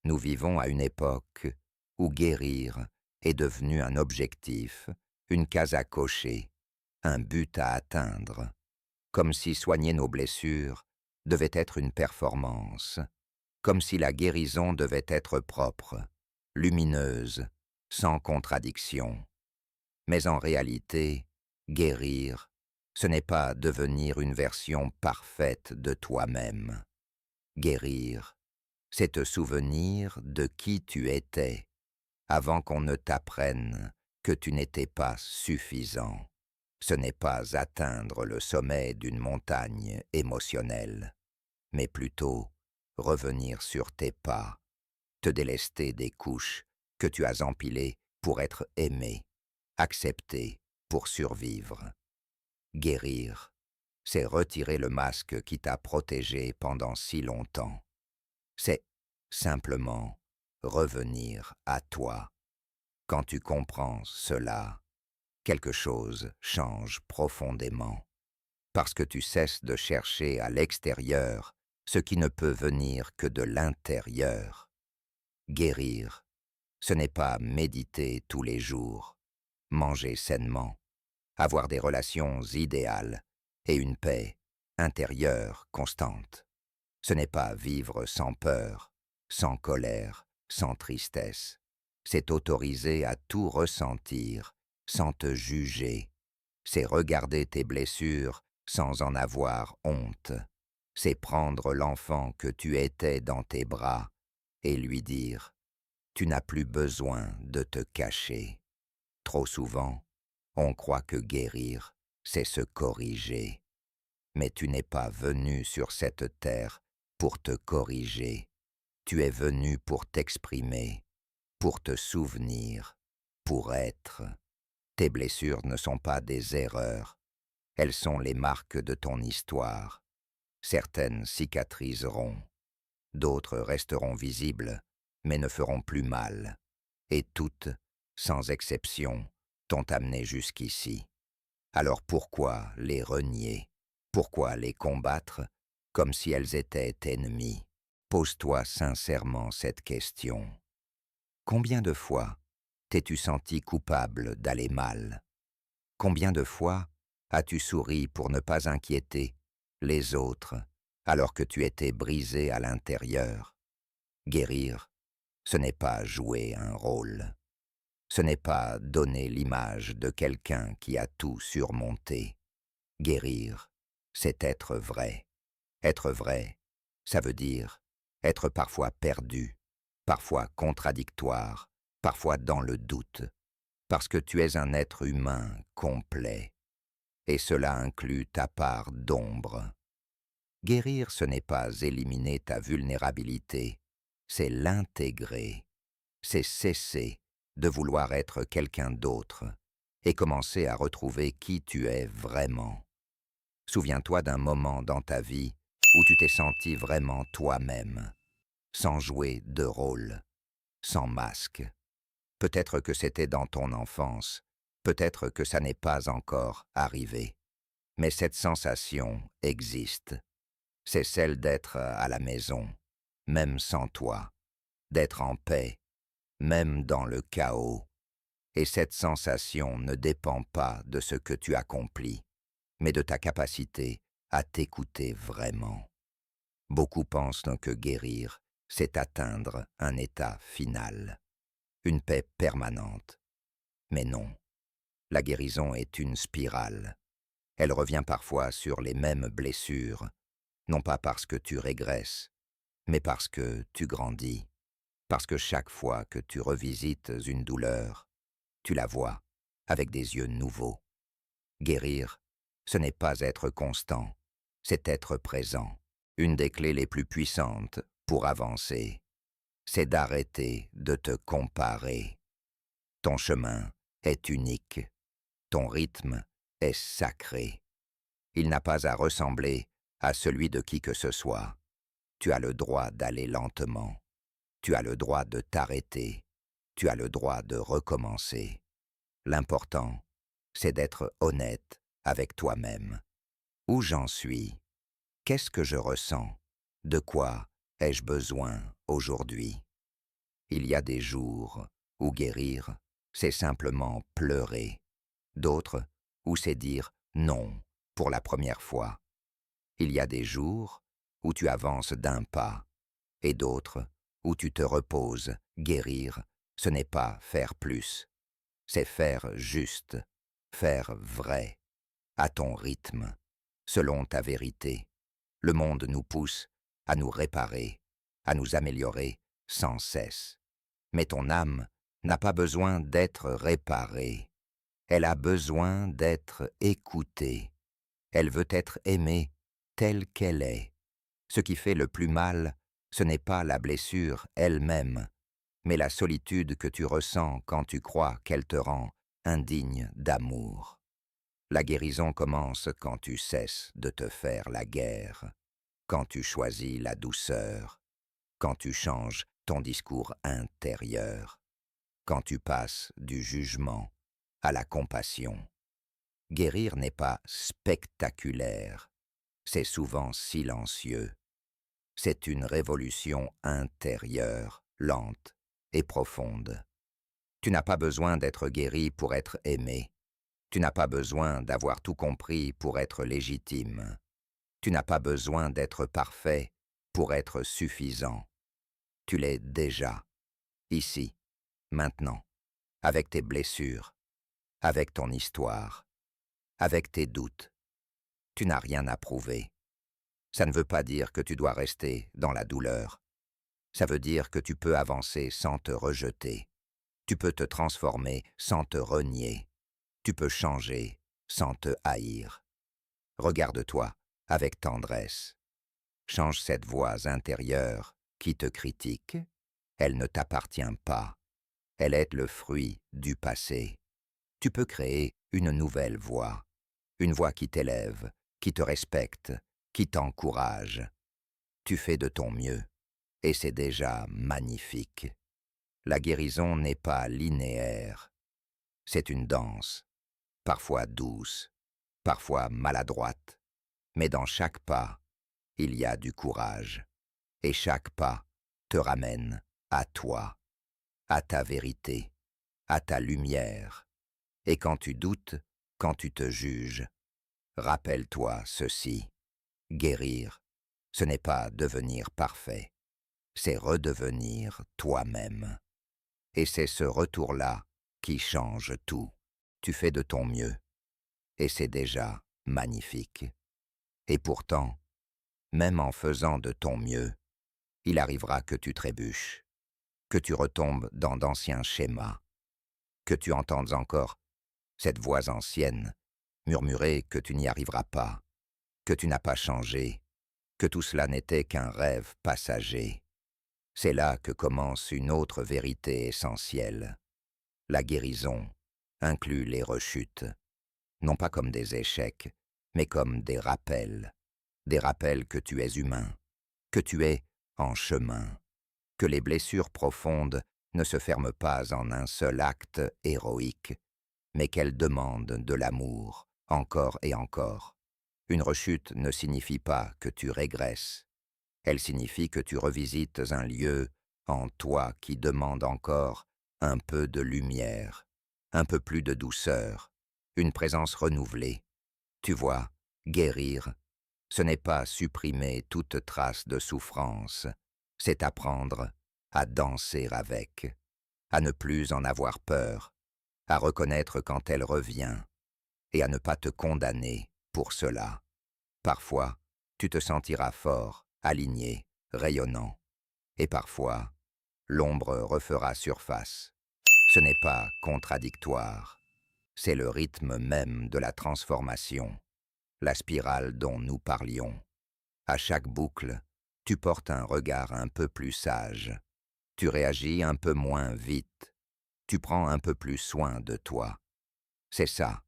Nous vivons à une époque où guérir est devenu un objectif, une case à cocher, un but à atteindre, comme si soigner nos blessures devait être une performance, comme si la guérison devait être propre, lumineuse, sans contradiction. Mais en réalité, guérir, ce n'est pas devenir une version parfaite de toi-même. Guérir, c'est te souvenir de qui tu étais avant qu'on ne t'apprenne que tu n'étais pas suffisant. Ce n'est pas atteindre le sommet d'une montagne émotionnelle, mais plutôt revenir sur tes pas, te délester des couches que tu as empilées pour être aimé, accepté pour survivre. Guérir, c'est retirer le masque qui t'a protégé pendant si longtemps. C'est simplement revenir à toi. Quand tu comprends cela, quelque chose change profondément, parce que tu cesses de chercher à l'extérieur ce qui ne peut venir que de l'intérieur. Guérir, ce n'est pas méditer tous les jours, manger sainement, avoir des relations idéales et une paix intérieure constante. Ce n'est pas vivre sans peur, sans colère, sans tristesse. C'est autoriser à tout ressentir sans te juger. C'est regarder tes blessures sans en avoir honte. C'est prendre l'enfant que tu étais dans tes bras et lui dire « Tu n'as plus besoin de te cacher ». Trop souvent, on croit que guérir, c'est se corriger. Mais tu n'es pas venu sur cette terre pour te corriger. Tu es venu pour t'exprimer, pour te souvenir, pour être. Tes blessures ne sont pas des erreurs, elles sont les marques de ton histoire. Certaines cicatriseront, d'autres resteront visibles, mais ne feront plus mal. Et toutes, sans exception, t'ont amené jusqu'ici. Alors pourquoi les renier? Pourquoi les combattre comme si elles étaient ennemies? Pose-toi sincèrement cette question. Combien de fois t'es-tu senti coupable d'aller mal? Combien de fois as-tu souri pour ne pas inquiéter les autres alors que tu étais brisé à l'intérieur? Guérir, ce n'est pas jouer un rôle. Ce n'est pas donner l'image de quelqu'un qui a tout surmonté. Guérir, c'est être vrai. Être vrai, ça veut dire être parfois perdu, parfois contradictoire, parfois dans le doute, parce que tu es un être humain complet, et cela inclut ta part d'ombre. Guérir, ce n'est pas éliminer ta vulnérabilité, c'est l'intégrer, c'est cesser de vouloir être quelqu'un d'autre et commencer à retrouver qui tu es vraiment. Souviens-toi d'un moment dans ta vie où tu t'es senti vraiment toi-même, sans jouer de rôle, sans masque. Peut-être que c'était dans ton enfance, peut-être que ça n'est pas encore arrivé. Mais cette sensation existe. C'est celle d'être à la maison, même sans toi, d'être en paix, même dans le chaos. Et cette sensation ne dépend pas de ce que tu accomplis, mais de ta capacité à t'écouter vraiment. Beaucoup pensent que guérir, c'est atteindre un état final, une paix permanente. Mais non, la guérison est une spirale. Elle revient parfois sur les mêmes blessures, non pas parce que tu régresses, mais parce que tu grandis, parce que chaque fois que tu revisites une douleur, tu la vois avec des yeux nouveaux. Guérir, ce n'est pas être constant, c'est être présent. Une des clés les plus puissantes pour avancer, c'est d'arrêter de te comparer. Ton chemin est unique, ton rythme est sacré. Il n'a pas à ressembler à celui de qui que ce soit. Tu as le droit d'aller lentement, tu as le droit de t'arrêter, tu as le droit de recommencer. L'important, c'est d'être honnête avec toi-même. Où j'en suis? Qu'est-ce que je ressens? De quoi ai-je besoin aujourd'hui? Il y a des jours où guérir, c'est simplement pleurer. D'autres où c'est dire non pour la première fois. Il y a des jours où tu avances d'un pas, et d'autres où tu te reposes. Guérir, ce n'est pas faire plus, c'est faire juste, faire vrai, à ton rythme, selon ta vérité. Le monde nous pousse à nous réparer, à nous améliorer sans cesse. Mais ton âme n'a pas besoin d'être réparée. Elle a besoin d'être écoutée. Elle veut être aimée telle qu'elle est. Ce qui fait le plus mal, ce n'est pas la blessure elle-même, mais la solitude que tu ressens quand tu crois qu'elle te rend indigne d'amour. La guérison commence quand tu cesses de te faire la guerre, quand tu choisis la douceur, quand tu changes ton discours intérieur, quand tu passes du jugement à la compassion. Guérir n'est pas spectaculaire, c'est souvent silencieux. C'est une révolution intérieure, lente et profonde. Tu n'as pas besoin d'être guéri pour être aimé. Tu n'as pas besoin d'avoir tout compris pour être légitime. Tu n'as pas besoin d'être parfait pour être suffisant. Tu l'es déjà, ici, maintenant, avec tes blessures, avec ton histoire, avec tes doutes. Tu n'as rien à prouver. Ça ne veut pas dire que tu dois rester dans la douleur. Ça veut dire que tu peux avancer sans te rejeter. Tu peux te transformer sans te renier. Tu peux changer sans te haïr. Regarde-toi avec tendresse. Change cette voix intérieure qui te critique. Elle ne t'appartient pas. Elle est le fruit du passé. Tu peux créer une nouvelle voix. Une voix qui t'élève, qui te respecte, qui t'encourage. Tu fais de ton mieux, et c'est déjà magnifique. La guérison n'est pas linéaire. C'est une danse, parfois douce, parfois maladroite, mais dans chaque pas, il y a du courage, et chaque pas te ramène à toi, à ta vérité, à ta lumière. Et quand tu doutes, quand tu te juges, rappelle-toi ceci. Guérir, ce n'est pas devenir parfait, c'est redevenir toi-même. Et c'est ce retour-là qui change tout. Tu fais de ton mieux, et c'est déjà magnifique. Et pourtant, même en faisant de ton mieux, il arrivera que tu trébuches, que tu retombes dans d'anciens schémas, que tu entendes encore cette voix ancienne murmurer que tu n'y arriveras pas, que tu n'as pas changé, que tout cela n'était qu'un rêve passager. C'est là que commence une autre vérité essentielle. La guérison inclut les rechutes, non pas comme des échecs, mais comme des rappels que tu es humain, que tu es en chemin, que les blessures profondes ne se ferment pas en un seul acte héroïque, mais qu'elles demandent de l'amour, encore et encore. Une rechute ne signifie pas que tu régresses, elle signifie que tu revisites un lieu en toi qui demande encore un peu de lumière, un peu plus de douceur, une présence renouvelée. Tu vois, guérir, ce n'est pas supprimer toute trace de souffrance, c'est apprendre à danser avec, à ne plus en avoir peur, à reconnaître quand elle revient, et à ne pas te condamner pour cela. Parfois, tu te sentiras fort, aligné, rayonnant, et parfois, l'ombre refera surface. Ce n'est pas contradictoire, c'est le rythme même de la transformation, la spirale dont nous parlions. À chaque boucle, tu portes un regard un peu plus sage, tu réagis un peu moins vite, tu prends un peu plus soin de toi. C'est ça,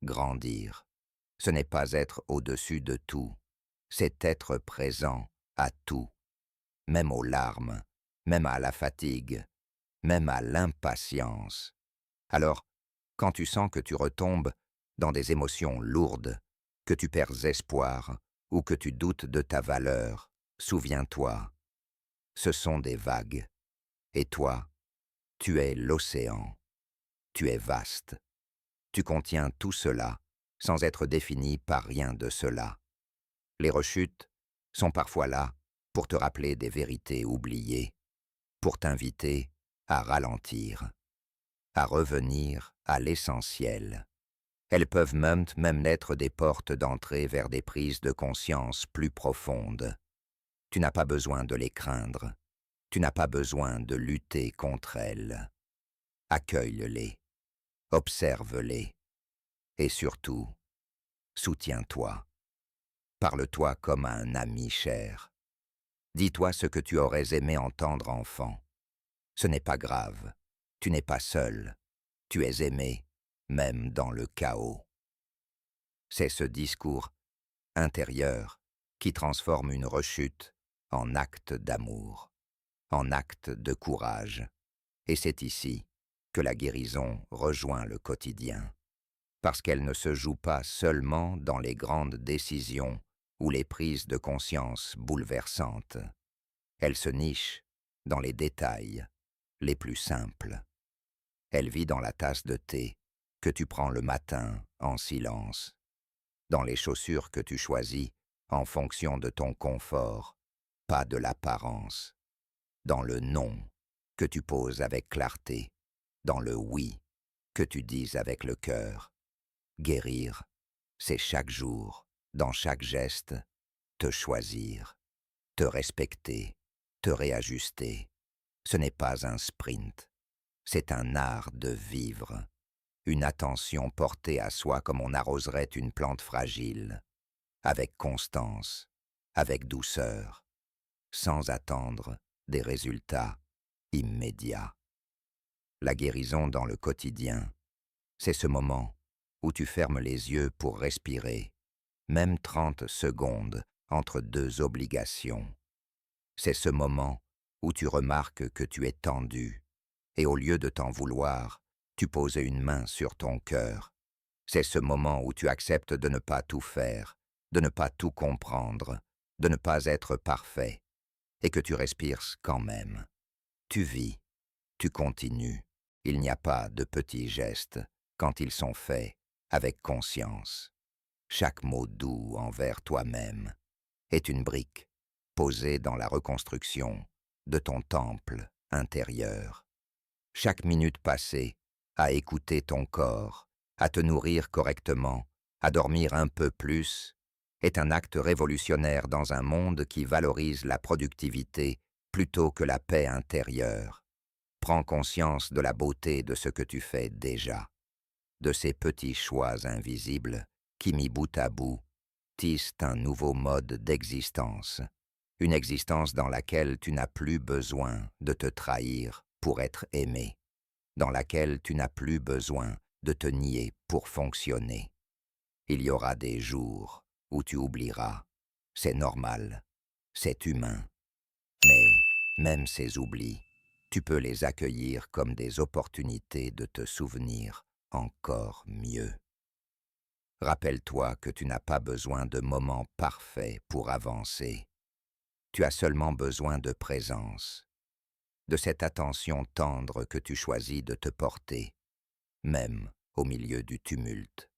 grandir. Ce n'est pas être au-dessus de tout, c'est être présent à tout, même aux larmes, même à la fatigue, même à l'impatience. Alors, quand tu sens que tu retombes dans des émotions lourdes, que tu perds espoir ou que tu doutes de ta valeur, souviens-toi, ce sont des vagues. Et toi, tu es l'océan. Tu es vaste. Tu contiens tout cela sans être défini par rien de cela. Les rechutes sont parfois là pour te rappeler des vérités oubliées, pour t'inviter à ralentir, à revenir à l'essentiel. Elles peuvent même être des portes d'entrée vers des prises de conscience plus profondes. Tu n'as pas besoin de les craindre. Tu n'as pas besoin de lutter contre elles. Accueille-les, observe-les, et surtout, soutiens-toi. Parle-toi comme à un ami cher. Dis-toi ce que tu aurais aimé entendre enfant. Ce n'est pas grave, tu n'es pas seul, tu es aimé, même dans le chaos. C'est ce discours intérieur qui transforme une rechute en acte d'amour, en acte de courage. Et c'est ici que la guérison rejoint le quotidien, parce qu'elle ne se joue pas seulement dans les grandes décisions ou les prises de conscience bouleversantes. Elle se niche dans les détails les plus simples. Elle vit dans la tasse de thé que tu prends le matin en silence, dans les chaussures que tu choisis en fonction de ton confort, pas de l'apparence, dans le non que tu poses avec clarté, dans le oui que tu dis avec le cœur. Guérir, c'est chaque jour, dans chaque geste, te choisir, te respecter, te réajuster. Ce n'est pas un sprint, c'est un art de vivre, une attention portée à soi comme on arroserait une plante fragile, avec constance, avec douceur, sans attendre des résultats immédiats. La guérison dans le quotidien, c'est ce moment où tu fermes les yeux pour respirer, même 30 secondes entre deux obligations. C'est ce moment où tu remarques que tu es tendu, et au lieu de t'en vouloir, tu poses une main sur ton cœur. C'est ce moment où tu acceptes de ne pas tout faire, de ne pas tout comprendre, de ne pas être parfait, et que tu respires quand même. Tu vis, tu continues. Il n'y a pas de petits gestes quand ils sont faits avec conscience. Chaque mot doux envers toi-même est une brique posée dans la reconstruction de ton temple intérieur. Chaque minute passée à écouter ton corps, à te nourrir correctement, à dormir un peu plus, est un acte révolutionnaire dans un monde qui valorise la productivité plutôt que la paix intérieure. Prends conscience de la beauté de ce que tu fais déjà, de ces petits choix invisibles qui, mis bout à bout, tissent un nouveau mode d'existence, une existence dans laquelle tu n'as plus besoin de te trahir pour être aimé, dans laquelle tu n'as plus besoin de te nier pour fonctionner. Il y aura des jours où tu oublieras, c'est normal, c'est humain, mais même ces oublis, tu peux les accueillir comme des opportunités de te souvenir encore mieux. Rappelle-toi que tu n'as pas besoin de moments parfaits pour avancer. Tu as seulement besoin de présence, de cette attention tendre que tu choisis de te porter, même au milieu du tumulte.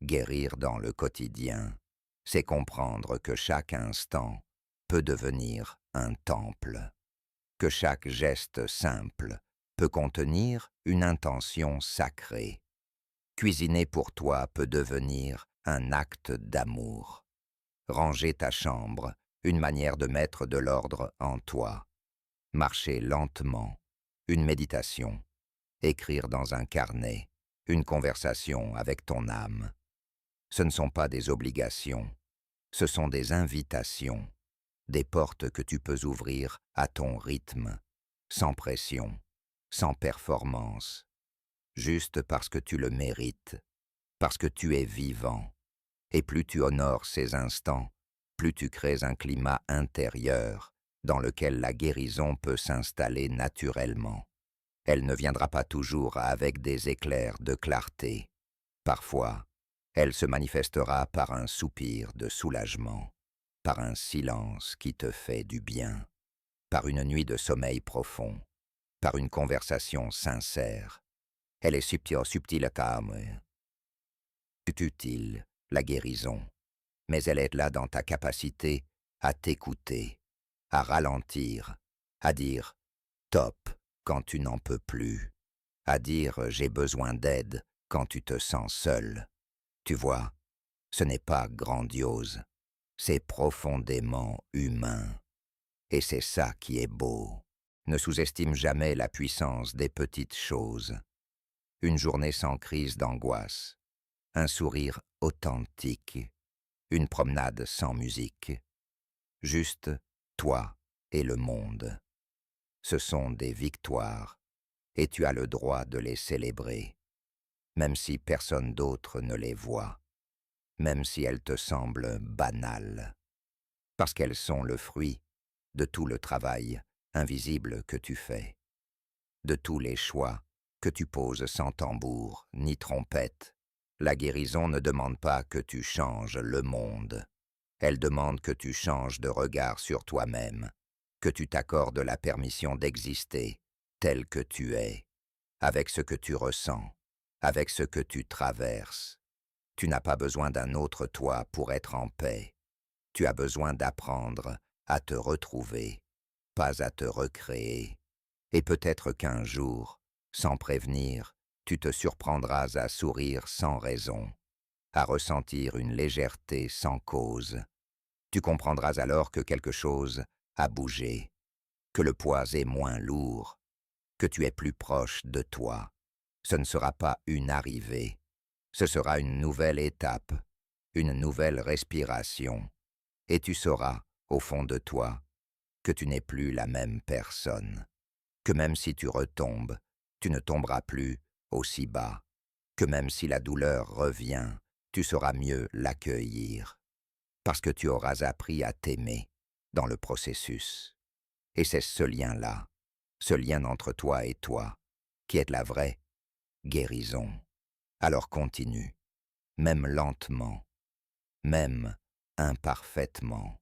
Guérir dans le quotidien, c'est comprendre que chaque instant peut devenir un temple, que chaque geste simple peut contenir une intention sacrée. Cuisiner pour toi peut devenir un acte d'amour. Ranger ta chambre, une manière de mettre de l'ordre en toi. Marcher lentement, une méditation. Écrire dans un carnet, une conversation avec ton âme. Ce ne sont pas des obligations, ce sont des invitations, des portes que tu peux ouvrir à ton rythme, sans pression, sans performance, juste parce que tu le mérites, parce que tu es vivant. Et plus tu honores ces instants, plus tu crées un climat intérieur dans lequel la guérison peut s'installer naturellement. Elle ne viendra pas toujours avec des éclairs de clarté. Parfois, elle se manifestera par un soupir de soulagement, par un silence qui te fait du bien, par une nuit de sommeil profond. par une conversation sincère. Elle est subtile comme utile, la guérison, mais elle est là dans ta capacité à t'écouter, à ralentir, à dire « top » quand tu n'en peux plus, à dire « j'ai besoin d'aide » quand tu te sens seul. Tu vois, ce n'est pas grandiose, c'est profondément humain. Et c'est ça qui est beau. Ne sous-estime jamais la puissance des petites choses. Une journée sans crise d'angoisse, un sourire authentique, une promenade sans musique. Juste toi et le monde. Ce sont des victoires, et tu as le droit de les célébrer, même si personne d'autre ne les voit, même si elles te semblent banales, parce qu'elles sont le fruit de tout le travail invisible que tu fais, de tous les choix que tu poses sans tambour ni trompette. La guérison ne demande pas que tu changes le monde. Elle demande que tu changes de regard sur toi-même, que tu t'accordes la permission d'exister tel que tu es, avec ce que tu ressens, avec ce que tu traverses. Tu n'as pas besoin d'un autre toi pour être en paix. Tu as besoin d'apprendre à te retrouver, pas à te recréer. Et peut-être qu'un jour, sans prévenir, tu te surprendras à sourire sans raison, à ressentir une légèreté sans cause. Tu comprendras alors que quelque chose a bougé, que le poids est moins lourd, que tu es plus proche de toi. Ce ne sera pas une arrivée, ce sera une nouvelle étape, une nouvelle respiration. Et tu sauras, au fond de toi, que tu n'es plus la même personne, que même si tu retombes, tu ne tomberas plus aussi bas, que même si la douleur revient, tu sauras mieux l'accueillir, parce que tu auras appris à t'aimer dans le processus. Et c'est ce lien-là, ce lien entre toi et toi, qui est la vraie guérison. Alors continue, même lentement, même imparfaitement.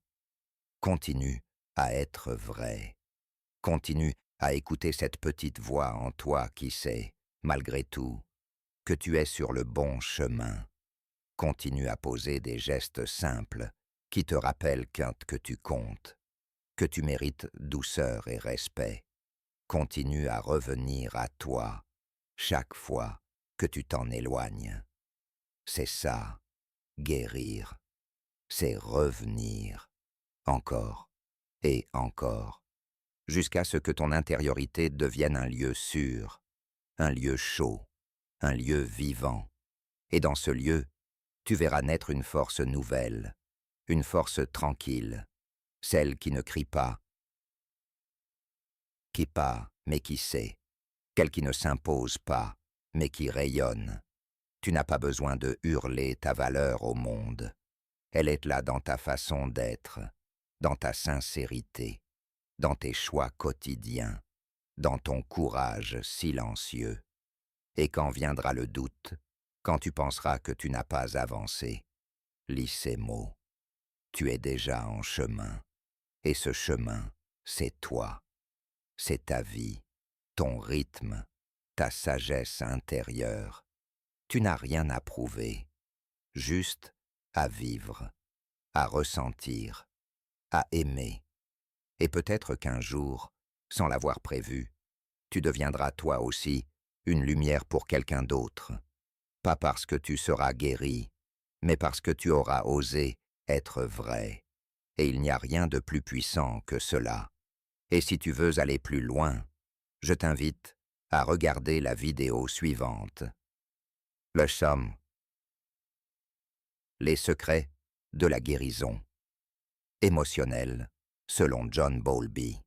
Continue à être vrai. Continue à écouter cette petite voix en toi qui sait, malgré tout, que tu es sur le bon chemin. Continue à poser des gestes simples qui te rappellent que tu comptes, que tu mérites douceur et respect. Continue à revenir à toi chaque fois que tu t'en éloignes. C'est ça, guérir. C'est revenir, encore et encore, jusqu'à ce que ton intériorité devienne un lieu sûr, un lieu chaud, un lieu vivant. Et dans ce lieu, tu verras naître une force nouvelle, une force tranquille, celle qui ne crie pas, mais qui sait, celle qui ne s'impose pas, mais qui rayonne. Tu n'as pas besoin de hurler ta valeur au monde. Elle est là dans ta façon d'être, dans ta sincérité, dans tes choix quotidiens, dans ton courage silencieux. Et quand viendra le doute, quand tu penseras que tu n'as pas avancé, lis ces mots. Tu es déjà en chemin, et ce chemin, c'est toi. C'est ta vie, ton rythme, ta sagesse intérieure. Tu n'as rien à prouver, juste à vivre, à ressentir, à aimer. Et peut-être qu'un jour, sans l'avoir prévu, tu deviendras toi aussi une lumière pour quelqu'un d'autre. Pas parce que tu seras guéri, mais parce que tu auras osé être vrai. Et il n'y a rien de plus puissant que cela. Et si tu veux aller plus loin, je t'invite à regarder la vidéo suivante. Le somme. Les secrets de la guérison émotionnelle, selon John Bowlby.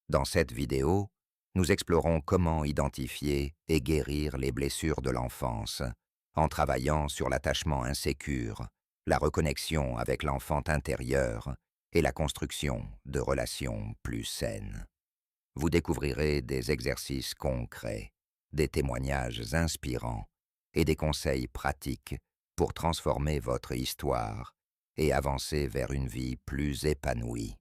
Dans cette vidéo, nous explorons comment identifier et guérir les blessures de l'enfance, en travaillant sur l'attachement insécure, la reconnexion avec l'enfant intérieur et la construction de relations plus saines. Vous découvrirez des exercices concrets, des témoignages inspirants et des conseils pratiques pour transformer votre histoire et avancer vers une vie plus épanouie.